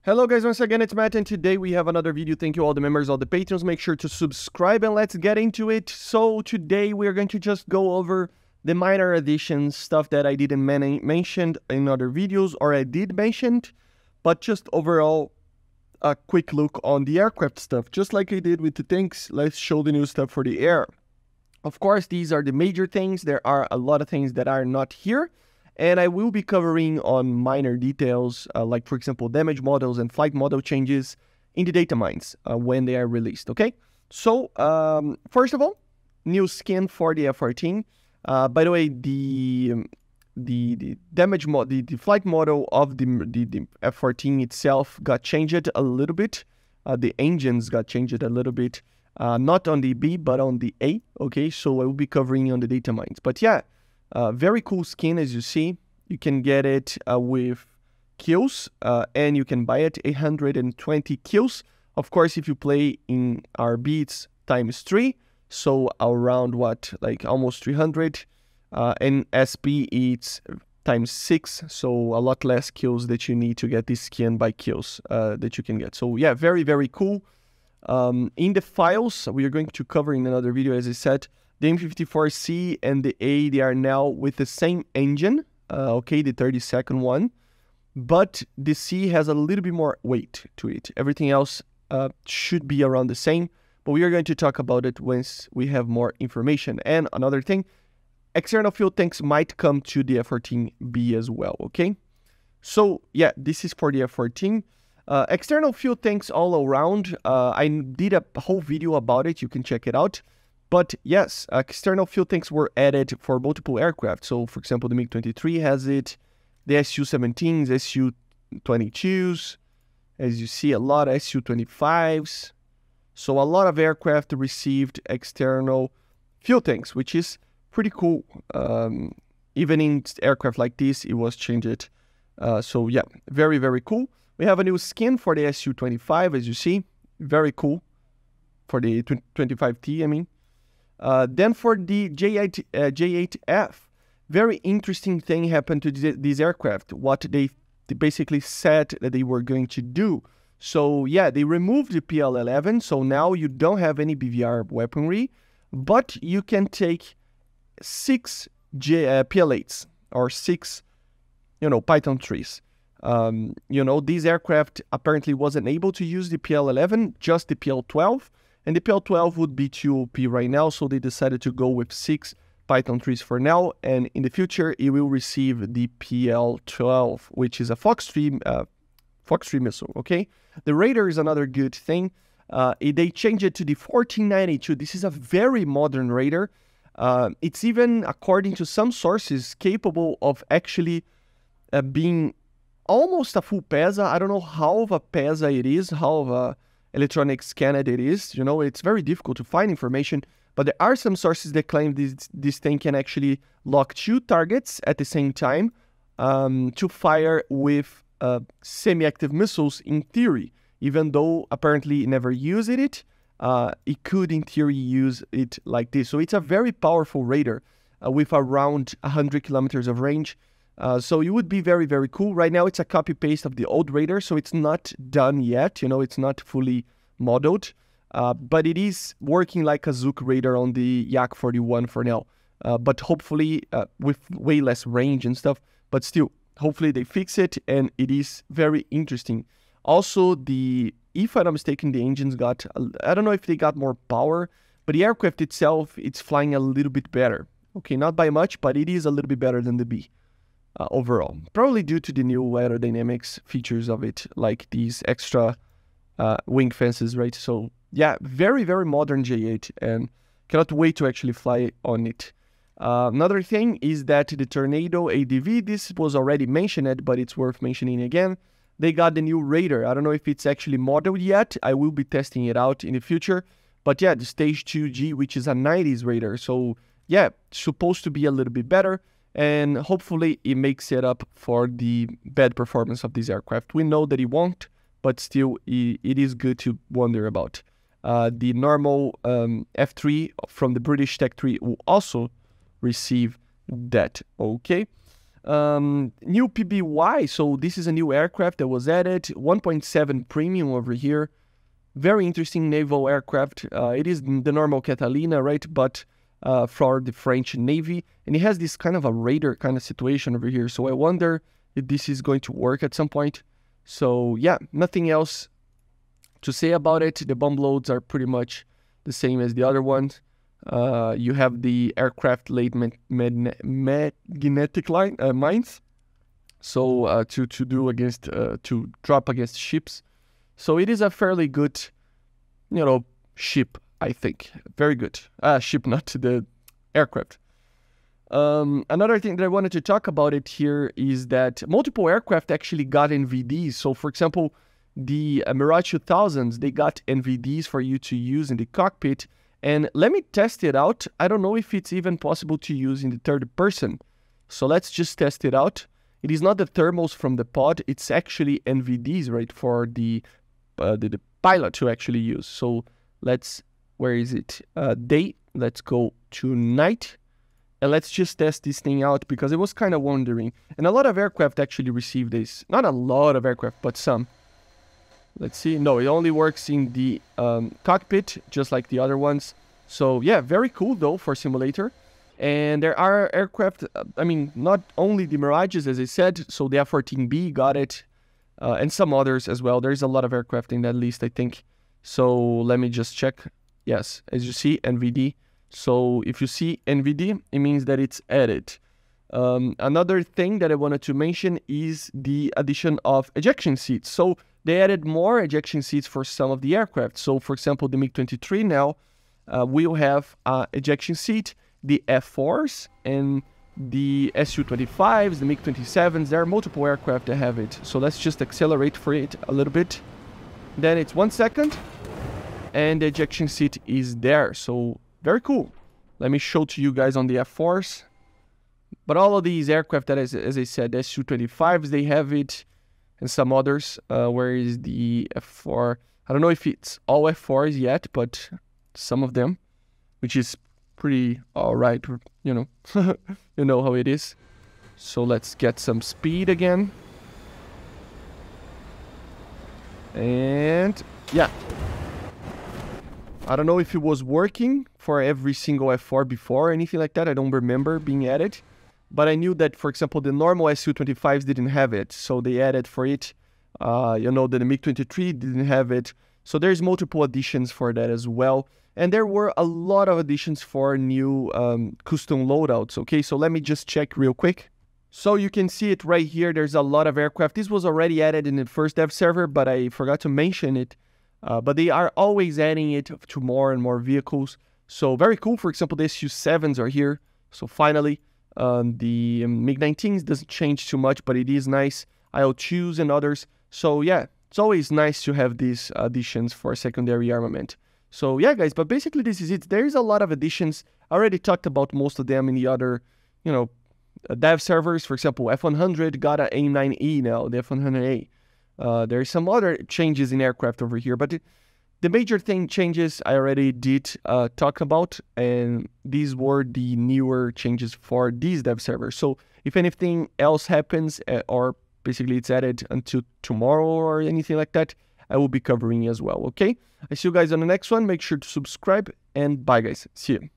Hello guys, once again it's Matt and today we have another video. Thank you all the members, all the patrons. Make sure to subscribe and let's get into it. So today we are going to just go over the minor additions, stuff that I didn't mention in other videos, or I did mention, but just overall a quick look on the aircraft stuff. Just like I did with the tanks, let's show the new stuff for the air. Of course, these are the major things. There are a lot of things that are not here. And I will be covering on minor details, like, for example, damage models and flight model changes in the data mines when they are released, okay? So, first of all, new skin for the F-14. By the way, the damage the flight model of the F-14 itself got changed a little bit. The engines got changed a little bit, not on the B, but on the A, okay? So I will be covering on the data mines. But yeah, very cool skin, as you see. You can get it with kills, and you can buy it 820 kills. Of course, if you play in RB, it's ×3, so around what, like almost 300. And SP, it's ×6, so a lot less kills that you need to get this skin by kills that you can get. So yeah, very, very cool. In the files, we are going to cover in another video, as I said, the M54C and the A, they are now with the same engine, okay, the 32nd one, but the C has a little bit more weight to it. Everything else should be around the same, but we are going to talk about it once we have more information. And another thing, external fuel tanks might come to the F-14B as well, okay? So yeah, this is for the F-14. External fuel tanks all around. I did a whole video about it, you can check it out. But yes, external fuel tanks were added for multiple aircraft. So, for example, the MiG-23 has it, the Su-17s, Su-22s, as you see, a lot of Su-25s. So a lot of aircraft received external fuel tanks, which is pretty cool. Even in aircraft like this, it was changed. So yeah, very, very cool. We have a new skin for the Su-25, as you see. Very cool. For the 25T, I mean. Then for the J-8F, very interesting thing happened to this aircraft, what they basically said that they were going to do. So yeah, they removed the PL-11, so now you don't have any BVR weaponry, but you can take 6 PL-8s or 6, Python 3s. This aircraft apparently wasn't able to use the PL-11, just the PL-12. And the PL-12 would be too OP right now, so they decided to go with 6 Python 3s for now, and in the future, it will receive the PL-12, which is a Fox 3 missile, okay? The radar is another good thing. They changed it to the 1492. This is a very modern radar. It's even, according to some sources, capable of actually being almost a full PESA. I don't know how of a PESA it is, how of a electronic scanner it is. It's very difficult to find information, but there are some sources that claim this thing can actually lock 2 targets at the same time to fire with semi-active missiles in theory. Even though apparently it never used it, it could in theory use it like this. So it's a very powerful radar with around 100 kilometers of range. So it would be very, very cool. Right now, it's a copy-paste of the old radar, so it's not done yet. It's not fully modeled, but it is working like a Zook radar on the Yak-41 for now. But hopefully, with way less range and stuff, but still, hopefully they fix it, and it is very interesting. Also, if I'm not mistaken, the engines got, I don't know if they got more power, but the aircraft itself, it's flying a little bit better. Okay, not by much, but it is a little bit better than the B. Overall, probably due to the new aerodynamics features of it, like these extra wing fences, right? So yeah, very, very modern J8, and cannot wait to actually fly on it. Another thing is that the Tornado ADV, this was already mentioned, but it's worth mentioning again. They got the new radar. I don't know if it's actually modeled yet. I will be testing it out in the future. But yeah, the Stage 2G, which is a 90s radar. So yeah, supposed to be a little bit better. And hopefully it makes it up for the bad performance of this aircraft. We know that it won't, but still it is good to wonder about. The normal F3 from the British Tech 3 will also receive that, okay? New PBY, so this is a new aircraft that was added, 1.7 premium over here. Very interesting naval aircraft. It is the normal Catalina, right? But for the French Navy. And it has this kind of a radar kind of situation over here. So I wonder if this is going to work at some point. So yeah, nothing else to say about it. The bomb loads are pretty much the same as the other ones. You have the aircraft laid magnetic mines. So to drop against ships. So it is a fairly good, ship, I think. Very good. Ship, not the aircraft. Another thing that I wanted to talk about it here is that multiple aircraft actually got NVDs. So, for example, the Mirage 2000s, they got NVDs for you to use in the cockpit. And let me test it out. I don't know if it's even possible to use in the third person. So let's just test it out. It is not the thermals from the pod. It's actually NVDs, right, for the pilot to actually use. So where is it? Day. Let's go to night. And let's just test this thing out because I was kind of wondering. And a lot of aircraft actually receive this. Not a lot of aircraft, but some. Let's see. No, it only works in the cockpit, just like the other ones. So yeah, very cool though for simulator. And there are aircraft, not only the Mirages, as I said. So the F-14B got it. And some others as well. There's a lot of aircraft in that list, I think. So let me just check. Yes, as you see, NVD. So if you see NVD, it means that it's added. Another thing that I wanted to mention is the addition of ejection seats. So they added more ejection seats for some of the aircraft. So for example, the MiG-23 now will have an ejection seat. The F-4s and the Su-25s, the MiG-27s, there are multiple aircraft that have it. So let's just accelerate for it a little bit. Then it's 1 second and the ejection seat is there. So very cool. Let me show to you guys on the F-4s. But all of these aircraft that, as I said, the Su-25s, they have it, and some others. Where is the F-4? I don't know if it's all F-4s yet, but some of them, which is pretty alright, you know how it is. So let's get some speed again. And yeah. I don't know if it was working for every single F4 before or anything like that. I don't remember being added. But I knew that, for example, the normal Su-25s didn't have it. So they added for it. The MiG-23 didn't have it. So there's multiple additions for that as well. And there were a lot of additions for new custom loadouts. Okay, so let me just check real quick. So you can see it right here. There's a lot of aircraft. This was already added in the first dev server, but I forgot to mention it. But they are always adding it to more and more vehicles. So very cool. For example, the Su-7s are here. So finally, the MiG-19s doesn't change too much, but it is nice. IL-2s and others. So yeah, it's always nice to have these additions for secondary armament. So yeah, guys, but basically this is it. There's a lot of additions. I already talked about most of them in the other, dev servers. For example, F-100 got an A9E now, the F-100A. There's some other changes in aircraft over here, but the major changes I already did talk about, and these were the newer changes for these dev servers. So if anything else happens, or basically it's added until tomorrow or anything like that, I will be covering as well, okay? I see you guys on the next one. Make sure to subscribe, and bye, guys. See you.